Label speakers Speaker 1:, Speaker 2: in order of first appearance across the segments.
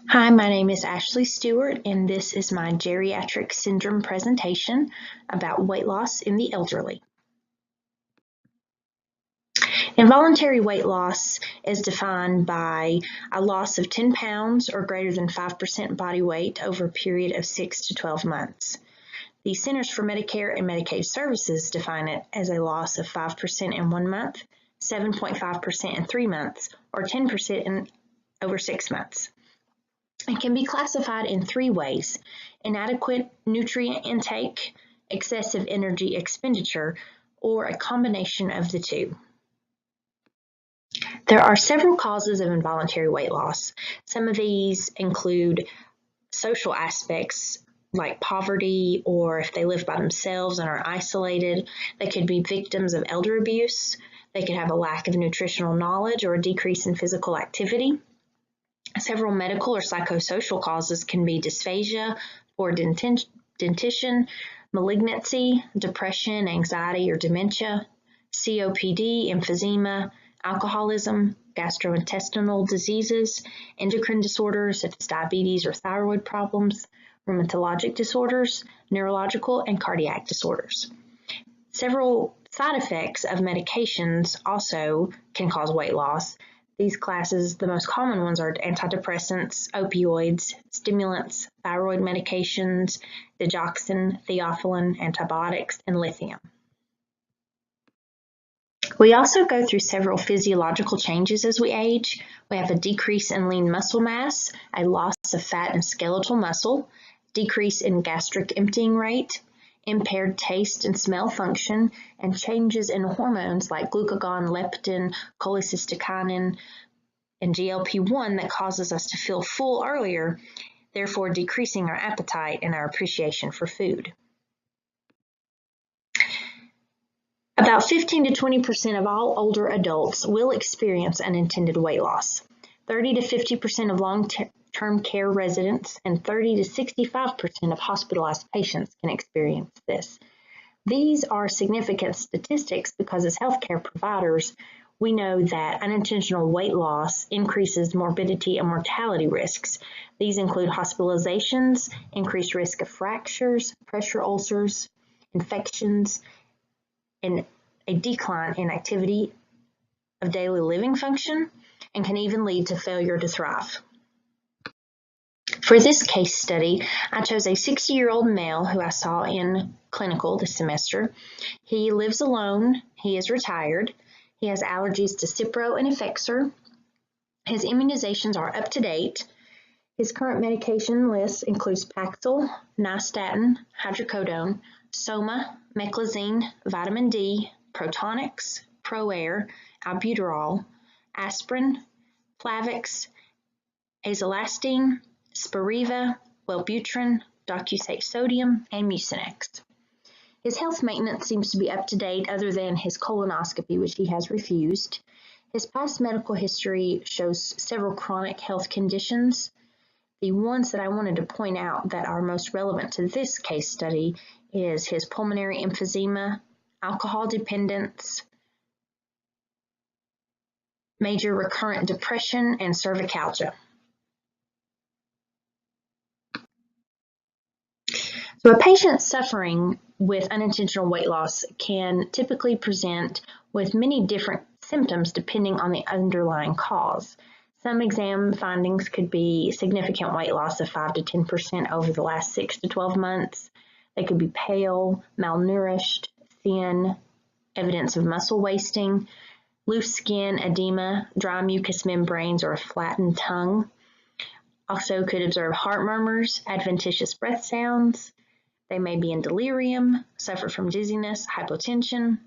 Speaker 1: Hi, my name is Ashley Stewart, and this is my Geriatric Syndrome presentation about weight loss in the elderly. Involuntary weight loss is defined by a loss of 10 pounds or greater than 5% body weight over a period of 6 to 12 months. The Centers for Medicare and Medicaid Services define it as a loss of 5% in 1 month, 7.5% in 3 months, or 10% in over 6 months. It can be classified in 3 ways: inadequate nutrient intake, excessive energy expenditure, or a combination of the two. There are several causes of involuntary weight loss. Some of these include social aspects like poverty, or if they live by themselves and are isolated. They could be victims of elder abuse. They could have a lack of nutritional knowledge or a decrease in physical activity. Several medical or psychosocial causes can be dysphagia or dentition, malignancy, depression, anxiety, or dementia, COPD, emphysema, alcoholism, gastrointestinal diseases, endocrine disorders such as diabetes or thyroid problems, rheumatologic disorders, neurological and cardiac disorders. Several side effects of medications also can cause weight loss. These classes, the most common ones are antidepressants, opioids, stimulants, thyroid medications, digoxin, theophylline, antibiotics, and lithium. We also go through several physiological changes as we age. We have a decrease in lean muscle mass, a loss of fat and skeletal muscle, decrease in gastric emptying rate, impaired taste and smell function, and changes in hormones like glucagon, leptin, cholecystokinin, and GLP-1 that causes us to feel full earlier, therefore decreasing our appetite and our appreciation for food. About 15 to 20% of all older adults will experience unintended weight loss. 30 to 50% of long-term care residents and 30 to 65% of hospitalized patients can experience this. These are significant statistics because as healthcare providers, we know that unintentional weight loss increases morbidity and mortality risks. These include hospitalizations, increased risk of fractures, pressure ulcers, infections, and a decline in activity of daily living function, and can even lead to failure to thrive. For this case study, I chose a 60-year-old male who I saw in clinical this semester. He lives alone, he is retired, he has allergies to Cipro and Effexor. His immunizations are up to date. His current medication list includes Paxil, Nystatin, hydrocodone, Soma, Meclizine, vitamin D, Protonix, ProAir, albuterol, aspirin, Plavix, azolastine, Spiriva, Wellbutrin, Docusate sodium, and Mucinex. His health maintenance seems to be up to date other than his colonoscopy, which he has refused. His past medical history shows several chronic health conditions. The ones that I wanted to point out that are most relevant to this case study is his pulmonary emphysema, alcohol dependence, major recurrent depression, and cervicalgia. So a patient suffering with unintentional weight loss can typically present with many different symptoms depending on the underlying cause. Some exam findings could be significant weight loss of 5 to 10% over the last 6 to 12 months. They could be pale, malnourished, thin, evidence of muscle wasting, loose skin, edema, dry mucous membranes, or a flattened tongue. Also could observe heart murmurs, adventitious breath sounds. They may be in delirium, suffer from dizziness, hypotension,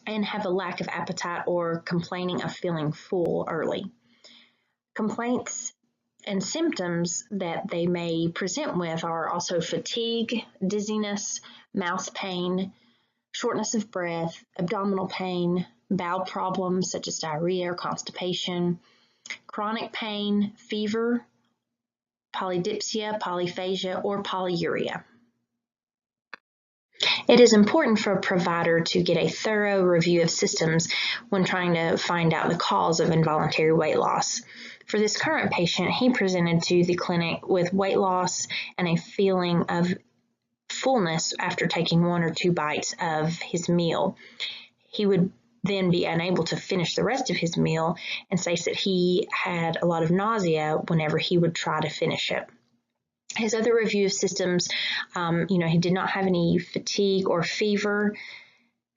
Speaker 1: and have a lack of appetite or complaining of feeling full early. Complaints and symptoms that they may present with are also fatigue, dizziness, mouth pain, shortness of breath, abdominal pain, bowel problems such as diarrhea or constipation, chronic pain, fever, polydipsia, polyphagia, or polyuria. It is important for a provider to get a thorough review of systems when trying to find out the cause of involuntary weight loss. For this current patient, he presented to the clinic with weight loss and a feeling of fullness after taking 1 or 2 bites of his meal. He would then be unable to finish the rest of his meal and states that he had a lot of nausea whenever he would try to finish it. His other review of systems, he did not have any fatigue or fever.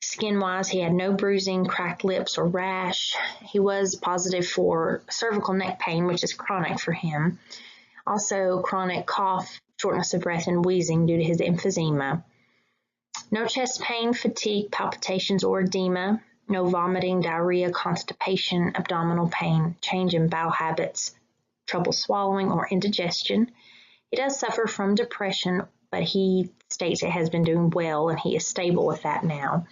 Speaker 1: Skin-wise, he had no bruising, cracked lips, or rash. He was positive for cervical neck pain, which is chronic for him. Also, chronic cough, shortness of breath, and wheezing due to his emphysema. No chest pain, fatigue, palpitations, or edema. No vomiting, diarrhea, constipation, abdominal pain, change in bowel habits, trouble swallowing, or indigestion. He does suffer from depression, but he states it has been doing well, and he is stable with that now.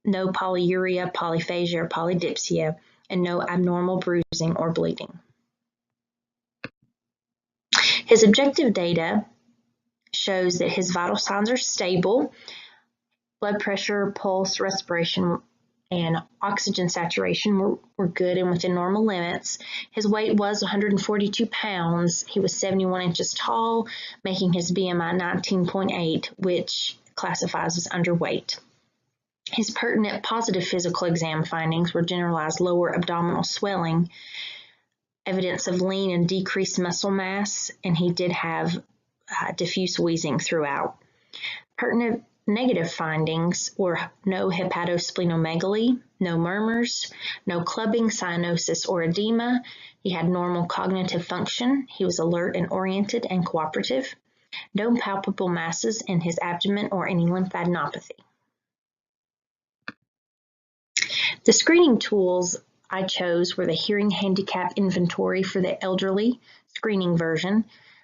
Speaker 1: No polyuria, polyphagia, or polydipsia, and no abnormal bruising or bleeding. His objective data shows that his vital signs are stable. Blood pressure, pulse, respiration, and oxygen saturation were good and within normal limits. His weight was 142 pounds. He was 71 inches tall, making his BMI 19.8, which classifies as underweight. His pertinent positive physical exam findings were generalized lower abdominal swelling, evidence of lean and decreased muscle mass, and he did have diffuse wheezing throughout. Pertinent negative findings were no hepatosplenomegaly, no murmurs, no clubbing, cyanosis, or edema. He had normal cognitive function. He was alert and oriented and cooperative. No palpable masses in his abdomen or any lymphadenopathy. The screening tools I chose were the Hearing Handicap Inventory for the elderly screening version,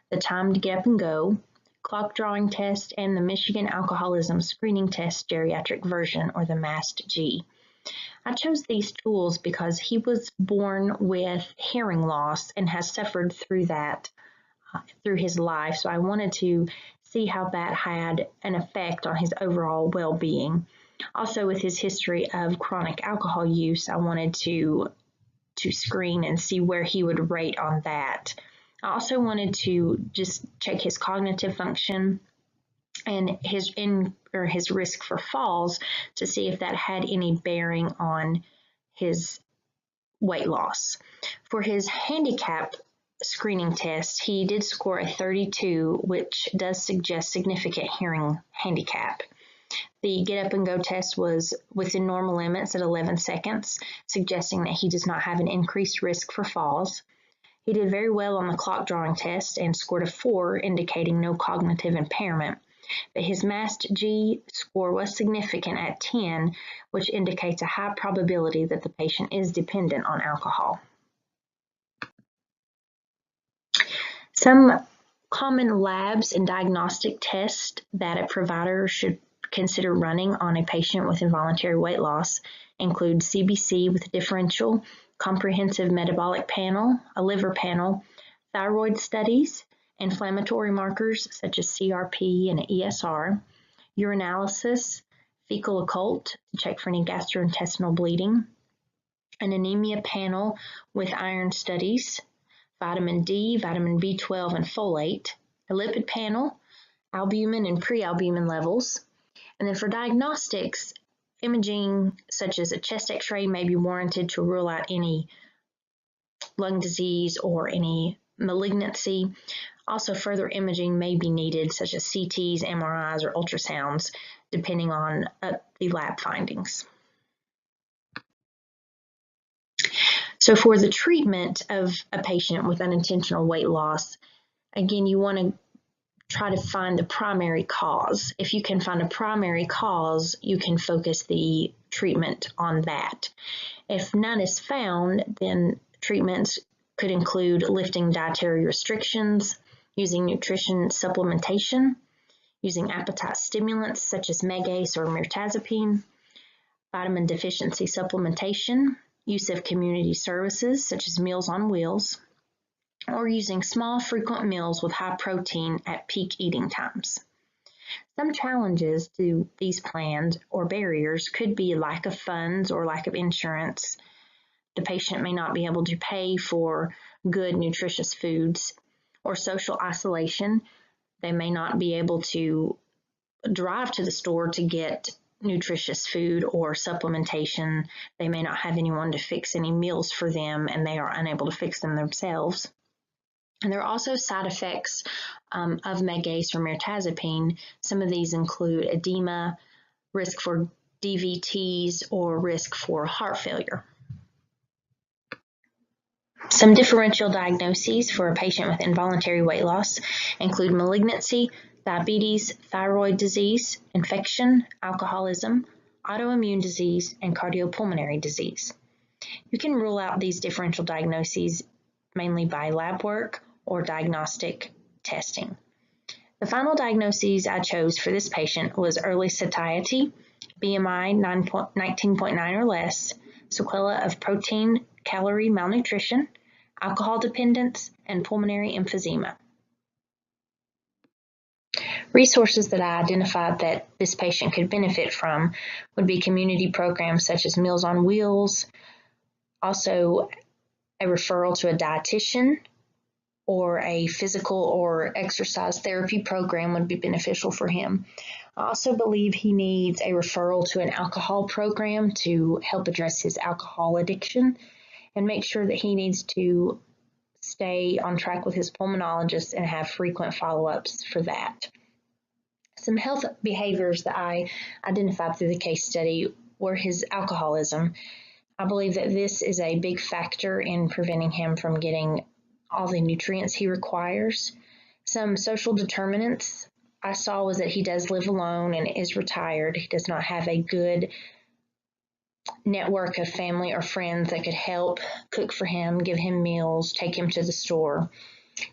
Speaker 1: the Time to Get Up and Go, Clock Drawing Test, and the Michigan Alcoholism Screening Test Geriatric version, or the MAST-G. I chose these tools because he was born with hearing loss and has suffered through that through his life, so I wanted to see how that had an effect on his overall well-being. Also, with his history of chronic alcohol use, I wanted to screen and see where he would rate on that. I also wanted to just check his cognitive function and his risk for falls to see if that had any bearing on his weight loss. For his handicap screening test, he did score a 32, which does suggest significant hearing handicap. The Get Up and Go test was within normal limits at 11 seconds, suggesting that he does not have an increased risk for falls. He did very well on the clock drawing test and scored a 4, indicating no cognitive impairment. But his MAST-G score was significant at 10, which indicates a high probability that the patient is dependent on alcohol. Some common labs and diagnostic tests that a provider should consider running on a patient with involuntary weight loss include CBC with a differential, comprehensive metabolic panel, a liver panel, thyroid studies, inflammatory markers such as CRP and ESR, urinalysis, fecal occult to check for any gastrointestinal bleeding, an anemia panel with iron studies, vitamin D, vitamin B12, and folate, a lipid panel, albumin and prealbumin levels. And then for diagnostics, imaging such as a chest x-ray may be warranted to rule out any lung disease or any malignancy. Also, further imaging may be needed, such as CTs, MRIs, or ultrasounds, depending on the lab findings. So for the treatment of a patient with unintentional weight loss, again, you want to try to find the primary cause. If you can find a primary cause, you can focus the treatment on that. If none is found, then treatments could include lifting dietary restrictions, using nutrition supplementation, using appetite stimulants such as Megace or mirtazapine, vitamin deficiency supplementation, use of community services such as Meals on Wheels, or using small, frequent meals with high protein at peak eating times. Some challenges to these plans or barriers could be lack of funds or lack of insurance, The patient may not be able to pay for good, nutritious foods, or social isolation. They may not be able to drive to the store to get nutritious food or supplementation. They may not have anyone to fix any meals for them, and they are unable to fix them themselves. And there are also side effects of Megace or mirtazapine. Some of these include edema, risk for DVTs, or risk for heart failure. Some differential diagnoses for a patient with involuntary weight loss include malignancy, diabetes, thyroid disease, infection, alcoholism, autoimmune disease, and cardiopulmonary disease. You can rule out these differential diagnoses mainly by lab work or diagnostic testing. The final diagnoses I chose for this patient was early satiety, BMI 19.9 or less, sequela of protein calorie malnutrition, alcohol dependence, and pulmonary emphysema. Resources that I identified that this patient could benefit from would be community programs such as Meals on Wheels, also a referral to a dietitian, or a physical or exercise therapy program would be beneficial for him. I also believe he needs a referral to an alcohol program to help address his alcohol addiction, and make sure that he needs to stay on track with his pulmonologist and have frequent follow-ups for that. Some health behaviors that I identified through the case study were his alcoholism. I believe that this is a big factor in preventing him from getting all the nutrients he requires. Some social determinants I saw was that he does live alone and is retired. He does not have a good network of family or friends that could help cook for him, give him meals, take him to the store.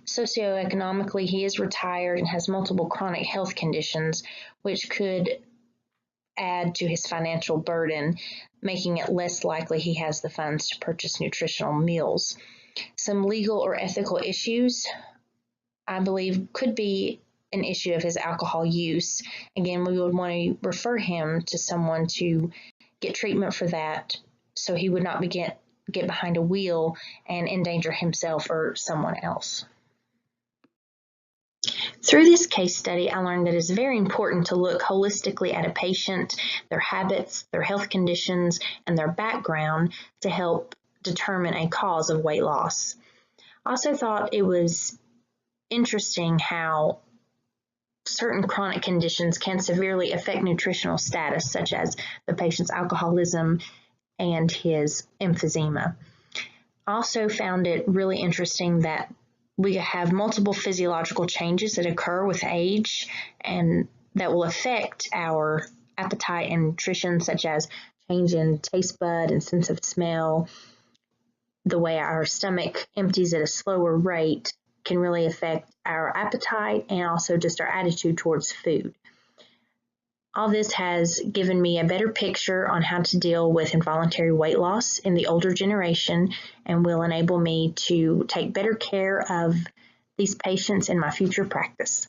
Speaker 1: Socioeconomically, he is retired and has multiple chronic health conditions, which could add to his financial burden, making it less likely he has the funds to purchase nutritional meals. Some legal or ethical issues, I believe, could be an issue of his alcohol use. Again, we would want to refer him to someone to get treatment for that, so he would not get behind a wheel and endanger himself or someone else. Through this case study, I learned that it's very important to look holistically at a patient, their habits, their health conditions, and their background to help determine a cause of weight loss. I also thought it was interesting how certain chronic conditions can severely affect nutritional status, such as the patient's alcoholism and his emphysema. I also found it really interesting that we have multiple physiological changes that occur with age and that will affect our appetite and nutrition, such as change in taste bud and sense of smell. The way our stomach empties at a slower rate can really affect our appetite and also just our attitude towards food. All this has given me a better picture on how to deal with involuntary weight loss in the older generation, and will enable me to take better care of these patients in my future practice.